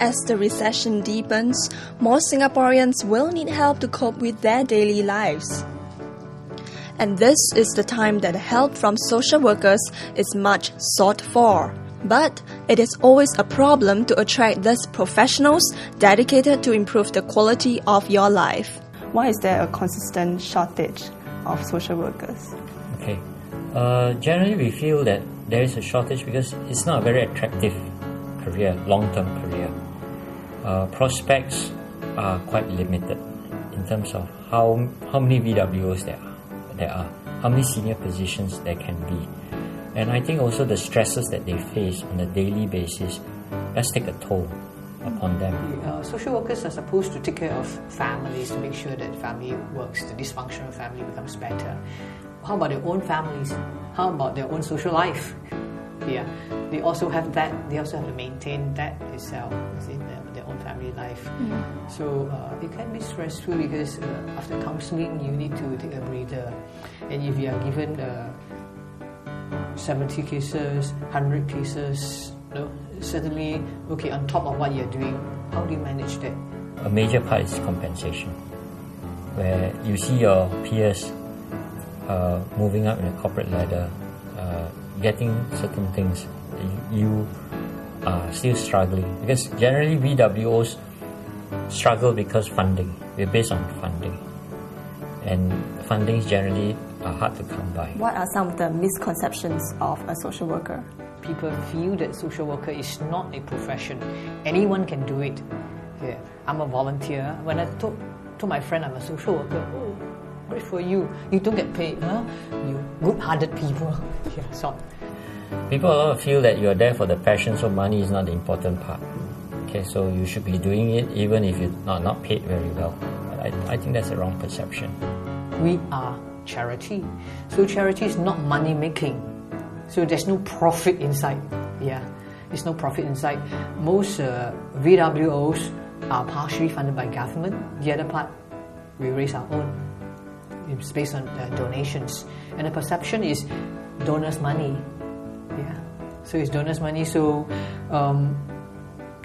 As the recession deepens, more Singaporeans will need help to cope with their daily lives. And this is the time that help from social workers is much sought for. But it is always a problem to attract these professionals dedicated to improve the quality of your life. Why is there a consistent shortage of social workers? Okay. Generally, we feel that there is a shortage because it's not a very attractive career, long-term career. Prospects are quite limited in terms of how many VWOs there are, how many senior positions there can be. And I think also the stresses that they face on a daily basis does take a toll upon them. Social workers are supposed to take care of families to make sure that family works, the dysfunctional family becomes better. How about their own families? How about their own social life? Yeah, they also have that. They also have to maintain that itself in their own family life. So it can be stressful because after counselling, you need to take a breather. And if you are given 70 cases, 100 cases, certainly, okay, on top of what you're doing, how do you manage that? A major part is compensation, where you see your peers moving up in the corporate ladder, getting certain things, you are still struggling. Because generally VWOs struggle because funding. We're based on funding. And fundings generally are hard to come by. What are some of the misconceptions of a social worker? People feel that social worker is not a profession. Anyone can do it. Yeah. I'm a volunteer. When I told my friend I'm a social worker, oh, great for you. You don't get paid, huh? You good-hearted people. Yeah, so. People feel that you're there for the passion, so money is not the important part. Okay, so you should be doing it even if you're not paid very well. I think that's a wrong perception. We are charity. So charity is not money making. So there's no profit inside. Yeah, there's no profit inside. Most VWOs are partially funded by government. The other part, we raise our own. It's based on donations. And the perception is donors' money. Yeah, so it's donors' money. So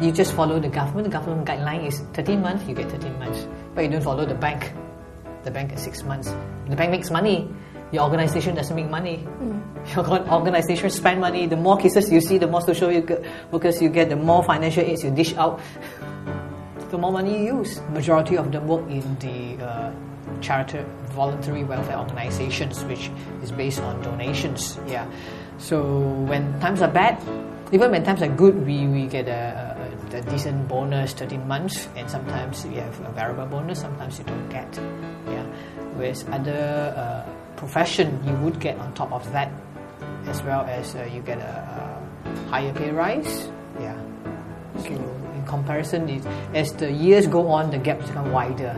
you just follow the government. The government guideline is 13 months, you get 13 months. But you don't follow the bank. The bank is 6 months. The bank makes money. Your organization doesn't make money. Your organization spend money. The more cases you see, the more social workers you get, the more financial aids you dish out, the more money you use. Majority of them work in the charity, voluntary welfare organizations, which is based on donations. Yeah. So when times are bad, even when times are good, we get a decent bonus, 13 months, and sometimes we have a variable bonus, sometimes you don't get. Yeah. Whereas other profession, you would get on top of that, as well as you get a higher pay rise. Yeah. So in comparison, as the years go on, the gaps become wider.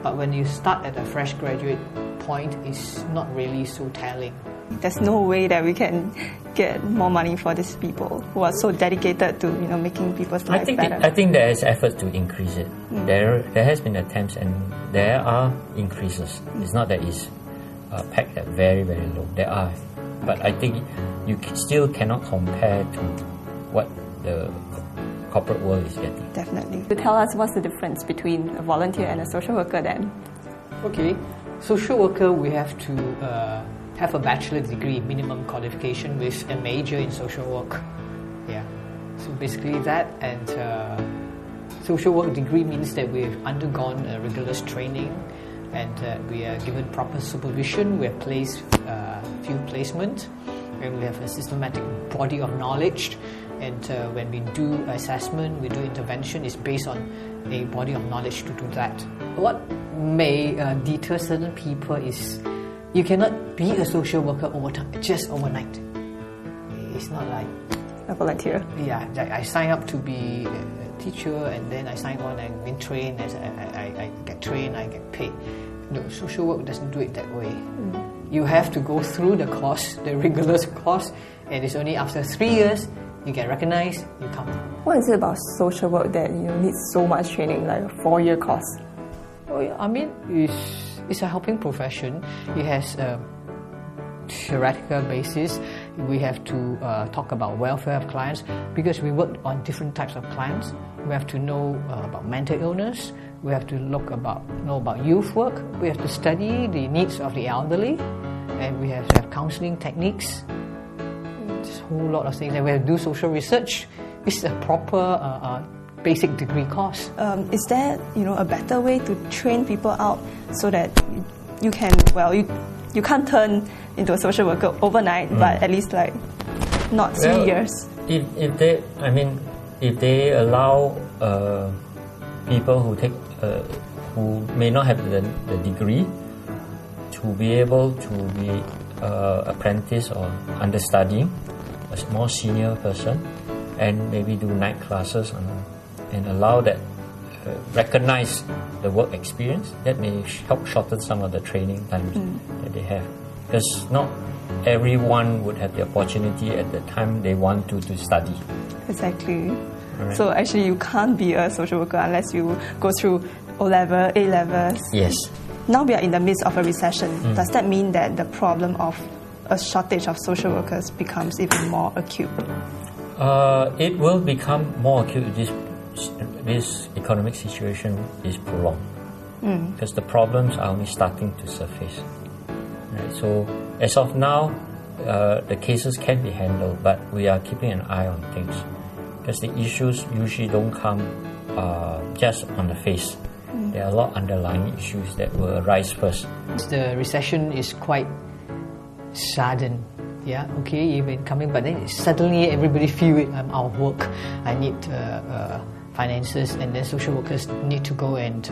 But when you start at a fresh graduate point, it's not really so telling. There's no way that we can get more money for these people who are so dedicated to making people's lives better. I think there is effort to increase it. There has been attempts and there are increases. It's not that it's pegged at very, very low. There are. But I think you still cannot compare to what the corporate world is getting. Definitely. To tell us what's the difference between a volunteer and a social worker then? Okay. Social worker, we have to have a bachelor's degree, minimum qualification with a major in social work. Yeah. So basically that, and social work degree means that we've undergone a rigorous training and we are given proper supervision. We have placed few placements and we have a systematic body of knowledge. And when we do assessment, we do intervention, it's based on a body of knowledge to do that. What may deter certain people is you cannot be a social worker just overnight. It's not like a volunteer. Yeah, I sign up to be a teacher and then I sign on and been trained. I get trained, I get paid. No, social work doesn't do it that way. You have to go through the course, the rigorous course, and it's only after 3 years you get recognized, you come. What is it about social work that needs so much training, like a 4-year course? Oh yeah, I mean, it's a helping profession. It has a theoretical basis. We have to talk about welfare of clients because we work on different types of clients. We have to know about mental illness. We have to know about youth work. We have to study the needs of the elderly, and we have to have counseling techniques. There's a whole lot of things. And we have to do social research. It's a proper basic degree course. Is there a better way to train people out so that you can you can't turn into a social worker overnight, but at least not 3 years? If they allow people who may not have the degree to be able to be apprentice or understudying a more senior person, and maybe do night classes and allow that recognize the work experience, that may help shorten some of the training times that they have, because not everyone would have the opportunity at the time they want to study. Exactly. Right. So actually you can't be a social worker unless you go through O-level, A-levels. Yes. Now we are in the midst of a recession. Does that mean that the problem of a shortage of social workers becomes even more acute? It will become more acute if this economic situation is prolonged, because the problems are only starting to surface. Right? So as of now, the cases can be handled, but we are keeping an eye on things, because the issues usually don't come just on the face. There are a lot of underlying issues that will arise first. The recession is quite sudden. Yeah, okay, you've been coming, but then suddenly everybody feel it. I'm out of work. I need finances, and then social workers need to go and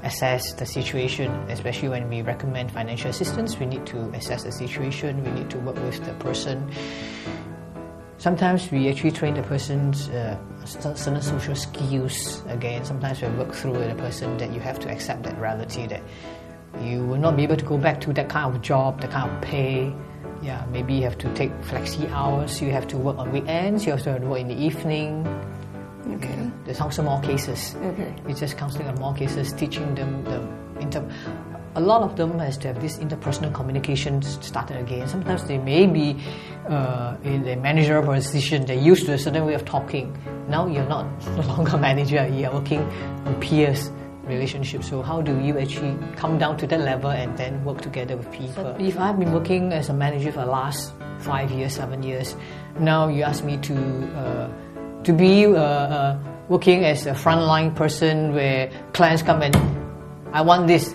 assess the situation. Especially when we recommend financial assistance, we need to assess the situation. We need to work with the person. Sometimes we actually train the person's certain social skills. Again, sometimes we work through with the person that you have to accept that reality that you will not be able to go back to that kind of job, that kind of pay. Yeah, maybe you have to take flexi hours. You have to work on weekends. You also have to work in the evening. Okay. Yeah, there's also more cases. Okay. It's just counseling on more cases, teaching them a lot of them has to have this interpersonal communication started again. Sometimes they may be in a managerial position. They're used to a certain way of talking. Now you're no longer a manager. You're working on peers relationship. So how do you actually come down to that level and then work together with people? So if I've been working as a manager for the last 5 years, 7 years, now you ask me to be working as a frontline person where clients come and I want this.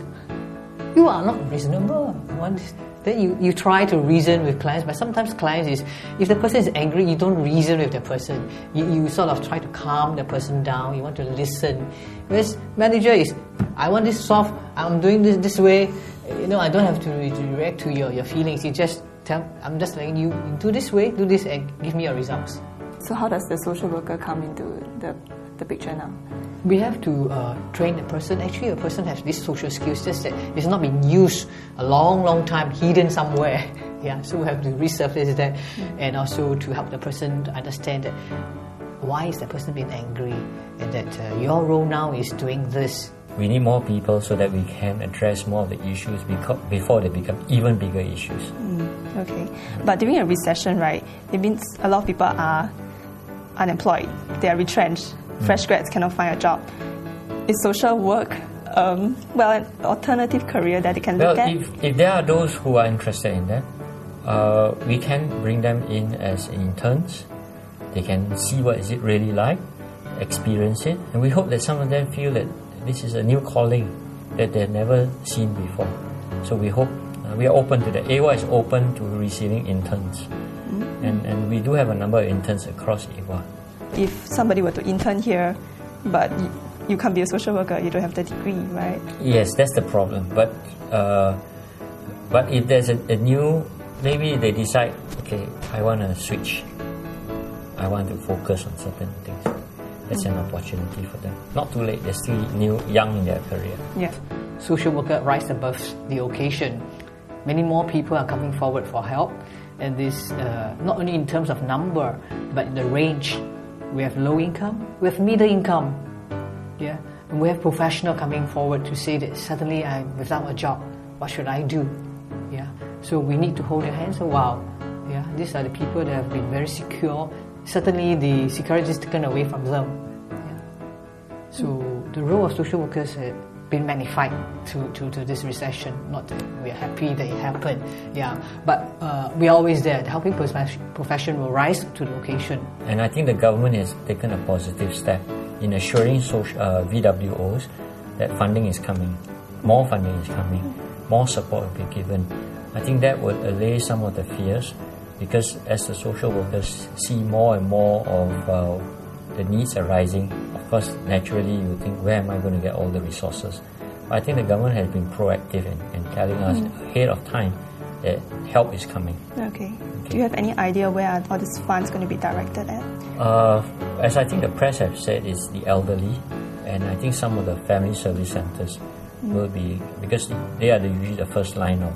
You are not reasonable. I want this. Then you try to reason with clients, but sometimes clients is, if the person is angry, you don't reason with the person. You sort of try to calm the person down. You want to listen. Whereas manager is, I want this soft. I'm doing this way. I don't have to react to your feelings. You just tell. I'm just letting you do this way, do this, and give me your results. So how does the social worker come into the picture now? We have to train the person. Actually, a person has these social skills, just that it's not been used a long time, hidden somewhere. Yeah, so we have to resurface that, and also to help the person to understand that why is the person being angry, and that your role now is doing this. We need more people so that we can address more of the issues before they become even bigger issues. Okay, but during a recession, right, it means a lot of people are unemployed. They are retrenched. Fresh grads cannot find a job. Is social work an alternative career that they can look at? If there are those who are interested in that, we can bring them in as interns. They can see what is it really like, experience it, and we hope that some of them feel that this is a new calling that they've never seen before. So we hope we are open to that. AWA is open to receiving interns, and we do have a number of interns across AWA. If somebody were to intern here, but you can't be a social worker, you don't have the degree, right? Yes, that's the problem. But if there's a new, maybe they decide, okay, I want to switch. I want to focus on certain things. That's an opportunity for them. Not too late. They're still young in their career. Yeah. Social worker rise above the occasion. Many more people are coming forward for help, and this not only in terms of number, but in the range. We have low income, we have middle income, yeah, and we have professional coming forward to say that suddenly I'm without a job. What should I do? Yeah, so we need to hold their hands. So wow, yeah, These are the people that have been very secure. Certainly the security is taken away from them. Yeah. So the role of social workers has been magnified to this recession. Not that we are happy that it happened, but we are always there. The helping profession will rise to the occasion. And I think the government has taken a positive step in assuring VWOs that funding is coming, more funding is coming, more support will be given. I think that would allay some of the fears, because as the social workers see more and more of the needs arising, of course, naturally you think, where am I going to get all the resources? But I think the government has been proactive in telling us ahead of time that help is coming. Okay. Do you have any idea where are all these funds going to be directed at? As I think the press have said, it's the elderly, and I think some of the family service centres will be, because they are usually the first line of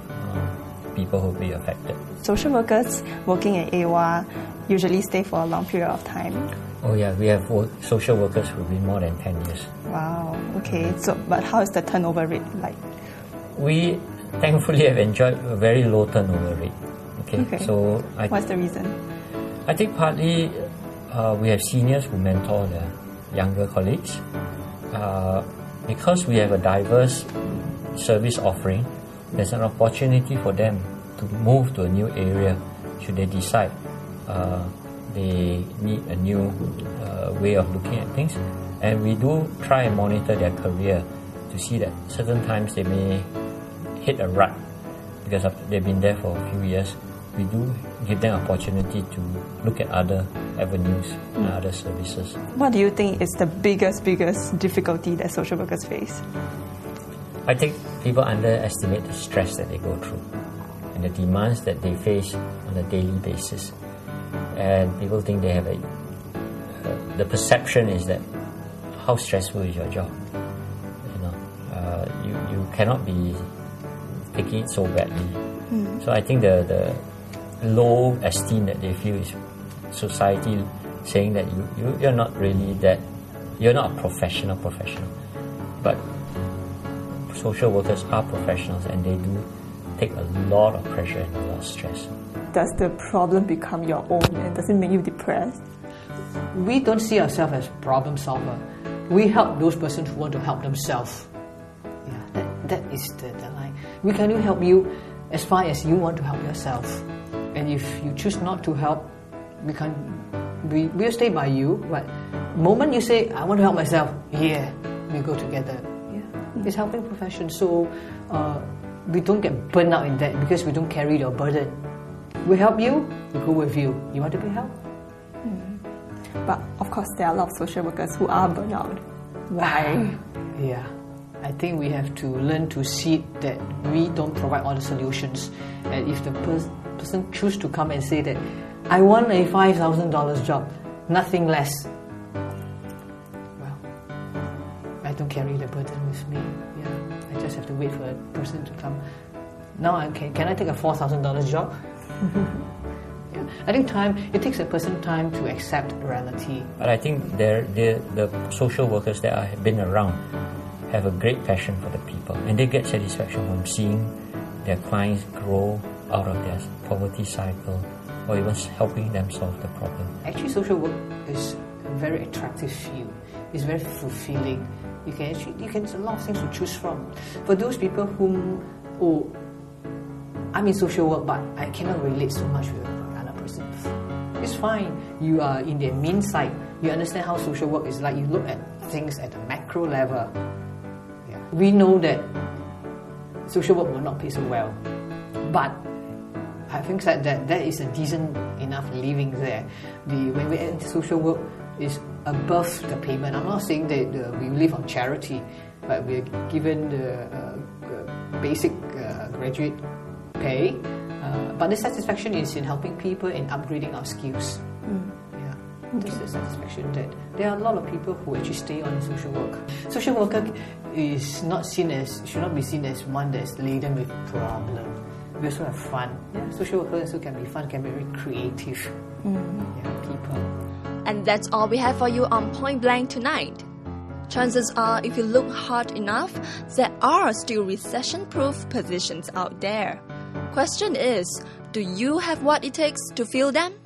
people who will be affected. Social workers working at AWA usually stay for a long period of time. Oh yeah, we have social workers who have been more than 10 years. Wow, okay. So, but how is the turnover rate like? We thankfully have enjoyed a very low turnover rate. Okay. So what's the reason? I think partly we have seniors who mentor the younger colleagues. Because we have a diverse service offering, there's an opportunity for them to move to a new area should they decide they need a new way of looking at things. And we do try and monitor their career to see that certain times they may hit a rut because they've been there for a few years. We do give them opportunity to look at other avenues and other services. What do you think is the biggest difficulty that social workers face? I think people underestimate the stress that they go through and the demands that they face on a daily basis. And people think they have the perception is that how stressful is your job? You cannot be taking it so badly. So I think the low esteem that they feel is society saying that you're not really that, you're not a professional. But social workers are professionals and they do take a lot of pressure and a lot of stress. Does the problem become your own and does it make you depressed? We don't see ourselves as problem solver. We help those persons who want to help themselves. Yeah, that is the line. We can only help you as far as you want to help yourself. And if you choose not to help, we'll stay by you. But the moment you say, I want to help myself, we go together. Yeah. It's helping profession. So we don't get burnt out in that because we don't carry your burden. We help you, we go with you. You want to be helped? But of course, there are a lot of social workers who are burnt out. Why? Yeah. I think we have to learn to see that we don't provide all the solutions. And if the person choose to come and say that I want a $5,000 job, nothing less, well, I don't carry the burden with me. Yeah, I just have to wait for a person to come. Now, can I take a $4,000 job? Yeah. I think it takes a person time to accept reality. But I think the social workers that have been around have a great passion for the people, and they get satisfaction from seeing their clients grow out of their poverty cycle, or even helping them solve the problem. Actually, social work is a very attractive field. It's very fulfilling. You can a lot of things to choose from. For those people whom, I'm in social work, but I cannot relate so much with another person. It's fine. You are in the admin side. You understand how social work is like. You look at things at the macro level. Yeah. We know that social work will not pay so well, but having said that, there is a decent enough living there. When we enter social work, is above the payment. I'm not saying that we live on charity, but we're given the basic graduate pay. But the satisfaction is in helping people and upgrading our skills. Yeah, this is the satisfaction that there are a lot of people who actually stay on social work. Social worker should not be seen as one that's laden with problem. We also have fun. Yeah, social workers also can be fun, can be very creative. People. And that's all we have for you on Point Blank tonight. Chances are, if you look hard enough, there are still recession-proof positions out there. Question is, Do you have what it takes to fill them?